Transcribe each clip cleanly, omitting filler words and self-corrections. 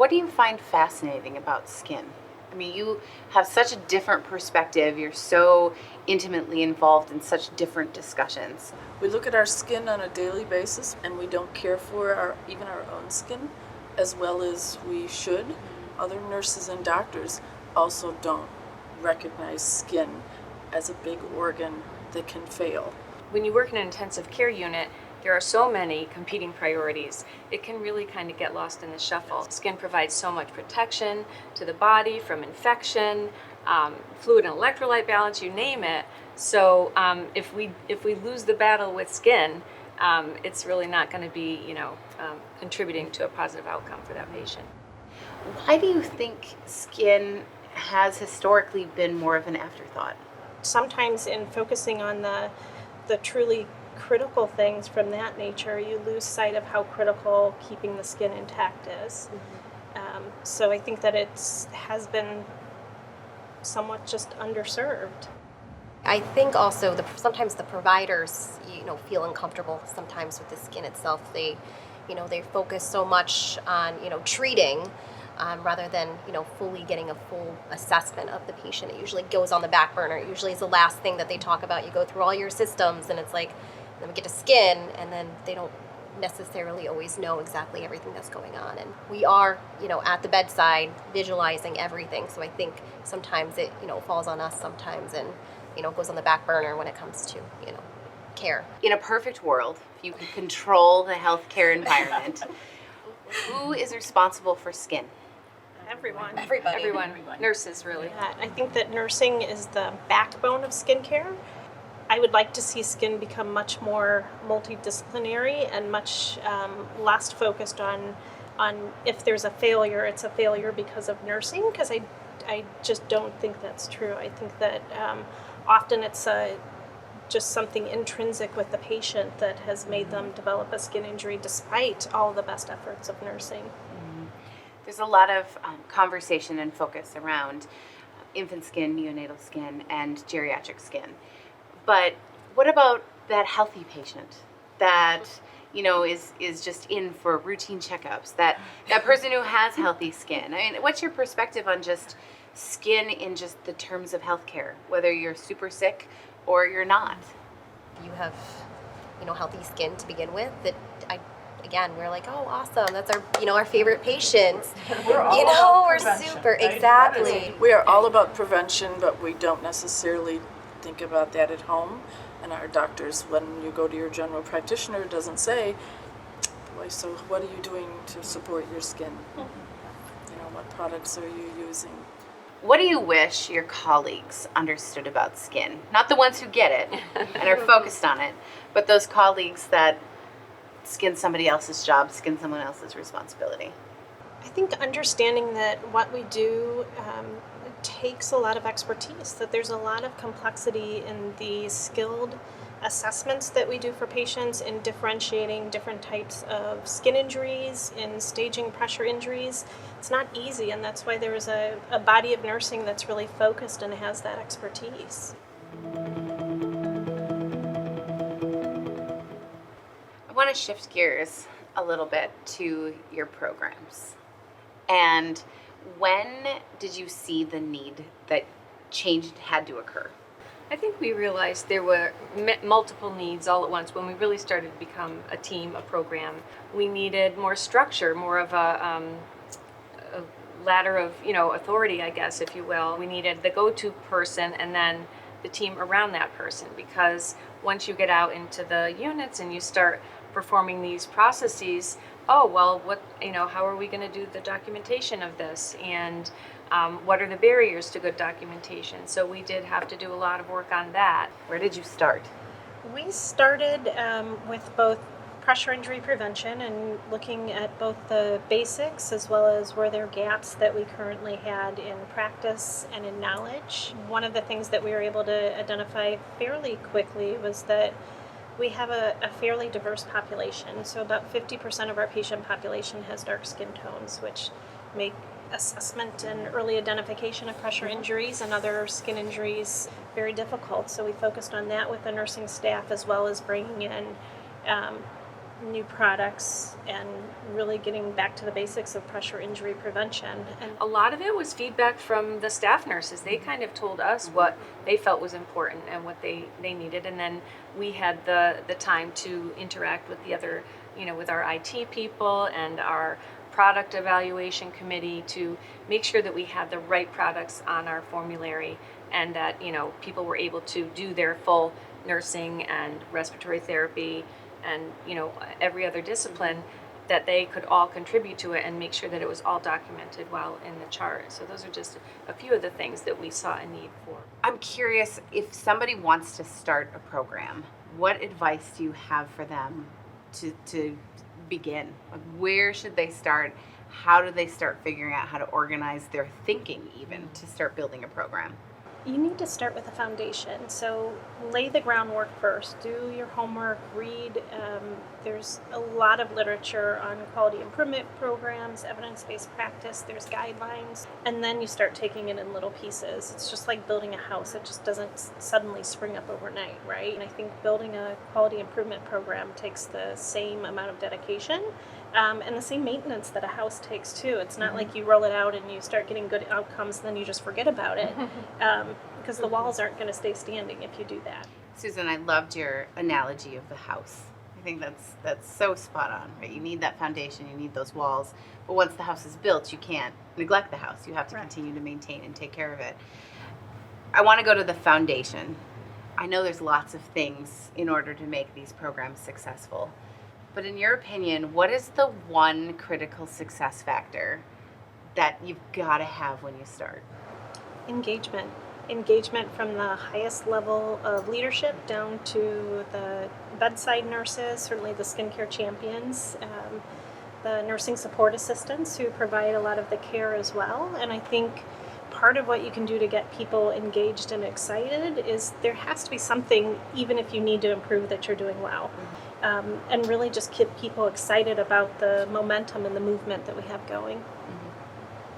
What do you find fascinating about skin? I mean, you have such a different perspective. You're so intimately involved in such different discussions. We look at our skin on a daily basis, and we don't care for even our own skin as well as we should. Other nurses and doctors also don't recognize skin as a big organ that can fail. When you work in an intensive care unit, there are so many competing priorities. It can really kind of get lost in the shuffle. Skin provides so much protection to the body from infection, fluid and electrolyte balance, you name it. So if we lose the battle with skin, it's really not going to be, contributing to a positive outcome for that patient. Why do you think skin has historically been more of an afterthought? Sometimes in focusing on the truly critical things from that nature, you lose sight of how critical keeping the skin intact is. So I think that has been somewhat just underserved. I think also sometimes the providers, feel uncomfortable sometimes with the skin itself. They focus so much on, treating rather than, fully getting a full assessment of the patient. It usually goes on the back burner. It usually is the last thing that they talk about. You go through all your systems and it's like, then we get to skin, and then they don't necessarily always know exactly everything that's going on. And we are, at the bedside visualizing everything. So I think sometimes it, falls on us sometimes and, goes on the back burner when it comes to, care. In a perfect world, if you could control the healthcare environment, who is responsible for skin? Everyone. Everyone. Nurses, really. I think that nursing is the backbone of skincare. I would like to see skin become much more multidisciplinary and much less focused on if there's a failure, it's a failure because of nursing, because I just don't think that's true. I think that often it's just something intrinsic with the patient that has made them develop a skin injury despite all the best efforts of nursing. There's a lot of conversation and focus around infant skin, neonatal skin, and geriatric skin. But what about that healthy patient that is just in for routine checkups? That person who has healthy skin. I mean, what's your perspective on just skin in just the terms of healthcare, whether you're super sick or you're not? You have, healthy skin to begin with. We're like, oh, awesome. That's our favorite patients. We're super, exactly. We are all about prevention, but we don't necessarily think about that at home. And our doctors, when you go to your general practitioner, doesn't say, boy, so what are you doing to support your skin? What products are you using? What do you wish your colleagues understood about skin? Not the ones who get it and are focused on it, but those colleagues that skin somebody else's job, skin someone else's responsibility. I think understanding that what we do takes a lot of expertise, that there's a lot of complexity in the skilled assessments that we do for patients in differentiating different types of skin injuries, in staging pressure injuries. It's not easy, and that's why there is a body of nursing that's really focused and has that expertise. I want to shift gears a little bit to your programs. And when did you see the need that change had to occur? I think we realized there were multiple needs all at once when we really started to become a team, a program. We needed more structure, more of a ladder of authority, I guess, if you will. We needed the go-to person and then the team around that person, because once you get out into the units and you start performing these processes, how are we going to do the documentation of this, and what are the barriers to good documentation? So we did have to do a lot of work on that. Where did you start? We started with both pressure injury prevention and looking at both the basics as well as were there gaps that we currently had in practice and in knowledge. One of the things that we were able to identify fairly quickly was that we have a fairly diverse population. So about 50% of our patient population has dark skin tones, which make assessment and early identification of pressure injuries and other skin injuries very difficult. So we focused on that with the nursing staff, as well as bringing in new products and really getting back to the basics of pressure injury prevention. And A lot of it was feedback from the staff nurses. They kind of told us what they felt was important and what they needed. And then we had the time to interact with the other, with our IT people and our product evaluation committee to make sure that we had the right products on our formulary and that, people were able to do their full nursing and respiratory therapy and, every other discipline, that they could all contribute to it and make sure that it was all documented well in the chart. So those are just a few of the things that we saw a need for. I'm curious, if somebody wants to start a program, what advice do you have for them to begin? Like, where should they start? How do they start figuring out how to organize their thinking even to start building a program? you need to start with a foundation. So lay the groundwork first. Do your homework. Read. There's a lot of literature on quality improvement programs, evidence-based practice. There's guidelines, and then you start taking it in little pieces. It's just like building a house. It just doesn't suddenly spring up overnight, right? And I think building a quality improvement program takes the same amount of dedication. And the same maintenance that a house takes too. It's not like you roll it out and you start getting good outcomes and then you just forget about it, because the walls aren't going to stay standing if you do that. Susan, I loved your analogy of the house. I think that's so spot on, right? You need that foundation, you need those walls, but once the house is built, you can't neglect the house. You have to continue to maintain and take care of it. I want to go to the foundation. I know there's lots of things in order to make these programs successful. But in your opinion, what is the one critical success factor that you've got to have when you start? Engagement. Engagement from the highest level of leadership down to the bedside nurses, certainly the skincare champions, the nursing support assistants who provide a lot of the care as well. And I think part of what you can do to get people engaged and excited is there has to be something, even if you need to improve, that you're doing well. And really just keep people excited about the momentum and the movement that we have going.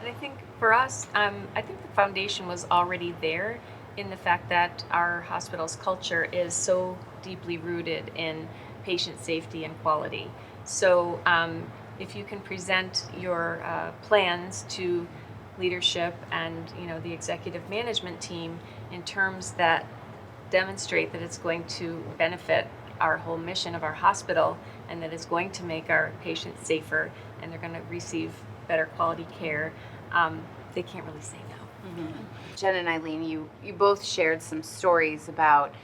And I think for us, I think the foundation was already there in the fact that our hospital's culture is so deeply rooted in patient safety and quality. So if you can present your plans to leadership and the executive management team in terms that demonstrate that it's going to benefit our whole mission of our hospital and that it's going to make our patients safer and they're going to receive better quality care, they can't really say no. Mm-hmm. Jen and Eileen, you both shared some stories about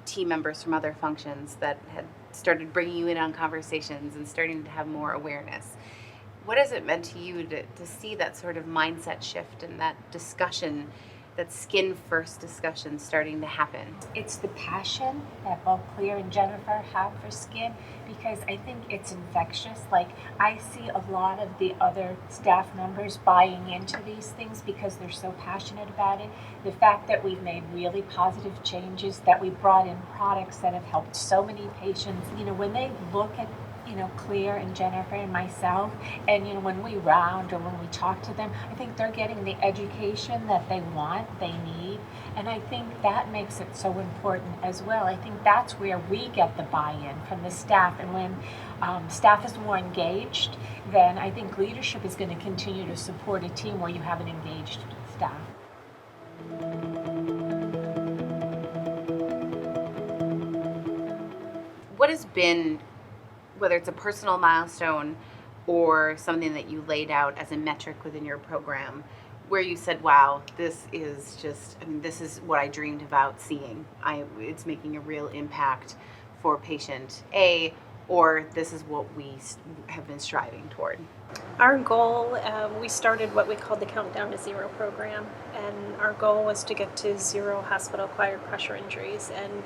team members from other functions that had started bringing you in on conversations and starting to have more awareness. What has it meant to you to see that sort of mindset shift and that discussion, that skin first discussion starting to happen? It's the passion that both Claire and Jennifer have for skin, because I think it's infectious. Like, I see a lot of the other staff members buying into these things because they're so passionate about it. The fact that we've made really positive changes, that we brought in products that have helped so many patients, when they look at Claire and Jennifer and myself, and when we round or when we talk to them, I think they're getting the education that they want, they need, and I think that makes it so important as well. I think that's where we get the buy-in from the staff, and when staff is more engaged, then I think leadership is going to continue to support a team where you have an engaged staff. What has been, whether it's a personal milestone or something that you laid out as a metric within your program, where you said, wow, this is this is what I dreamed about seeing. It's making a real impact for patient A, or this is what we have been striving toward? Our goal, we started what we called the Countdown to Zero program, and our goal was to get to zero hospital-acquired pressure injuries. And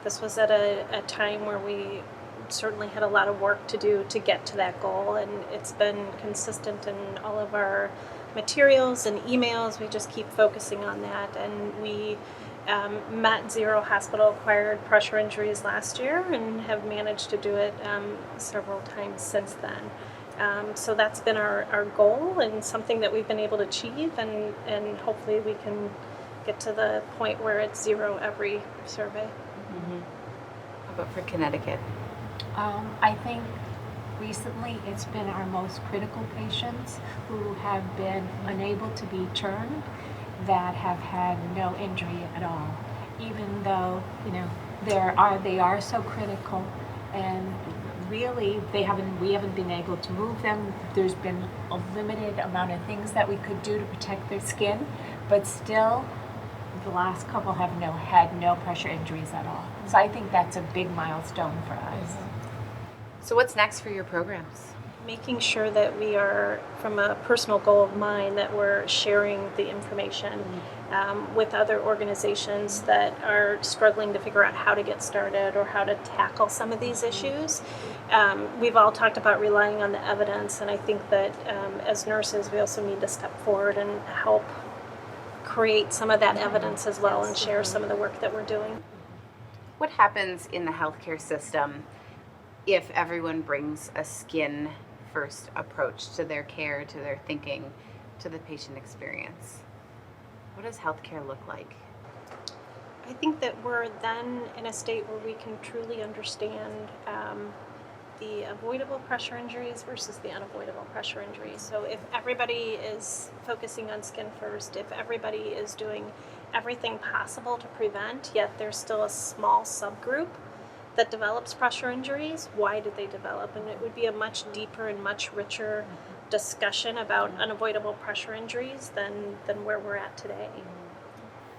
this was at a time where we certainly had a lot of work to do to get to that goal, and it's been consistent in all of our materials and emails. We just keep focusing on that, and we met zero hospital-acquired pressure injuries last year and have managed to do it several times since then. So that's been our goal and something that we've been able to achieve, and hopefully we can get to the point where it's zero every survey. Mm-hmm. How about for Connecticut? I think recently it's been our most critical patients who have been unable to be turned that have had no injury at all, even though they are so critical, and really we haven't been able to move them. There's been a limited amount of things that we could do to protect their skin, but still the last couple had no pressure injuries at all. So I think that's a big milestone for us. So what's next for your programs? Making sure that we are, from a personal goal of mine, that we're sharing the information with other organizations that are struggling to figure out how to get started or how to tackle some of these issues. We've all talked about relying on the evidence, and I think that as nurses, we also need to step forward and help create some of that evidence as well and share some of the work that we're doing. What happens in the healthcare system if everyone brings a skin first approach to their care, to their thinking, to the patient experience? What does healthcare look like? I think that we're then in a state where we can truly understand the avoidable pressure injuries versus the unavoidable pressure injuries. So if everybody is focusing on skin first, if everybody is doing everything possible to prevent, yet there's still a small subgroup that develops pressure injuries, why did they develop? And it would be a much deeper and much richer discussion about unavoidable pressure injuries than where we're at today.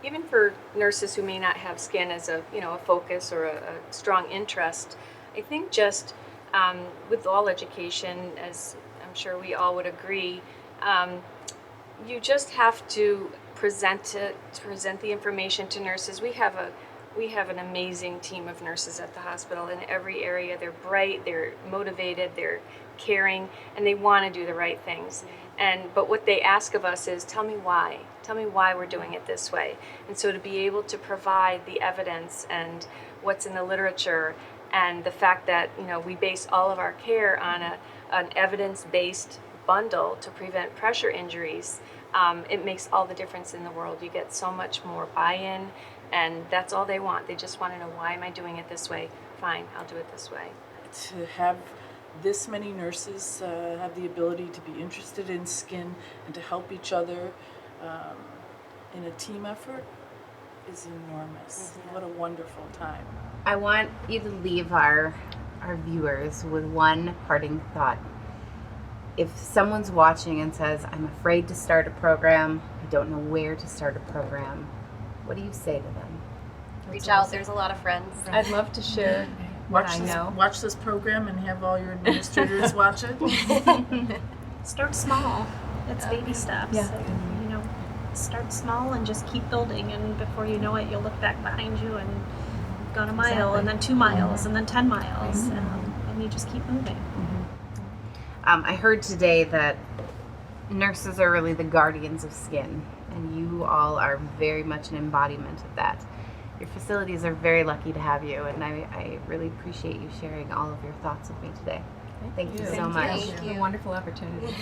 Even for nurses who may not have skin as a focus or a strong interest, I think just with all education, as I'm sure we all would agree, you just have to present the information to nurses. We have an amazing team of nurses at the hospital in every area. They're bright, they're motivated, they're caring, and they want to do the right things. But what they ask of us is, tell me why we're doing it this way. And so to be able to provide the evidence and what's in the literature, and the fact that we base all of our care on an evidence-based bundle to prevent pressure injuries, it makes all the difference in the world. You get so much more buy-in, and that's all they want. They just want to know, why am I doing it this way? Fine, I'll do it this way. To have this many nurses have the ability to be interested in skin and to help each other in a team effort is enormous. What a wonderful time. I want you to leave our viewers with one parting thought. If someone's watching and says, I'm afraid to start a program, I don't know where to start a program, what do you say to them? Reach out. There's a lot of friends. I'd love to share Watch this program and have all your administrators watch it. Start small. It's baby steps. Yeah. So, start small and just keep building, and before you know it, you'll look back behind you and you've gone a mile, and then 2 miles, and then 10 miles, and you just keep moving. I heard today that nurses are really the guardians of skin, and you all are very much an embodiment of that. Your facilities are very lucky to have you, and I really appreciate you sharing all of your thoughts with me today. Thank you so much. Thank you. A wonderful opportunity.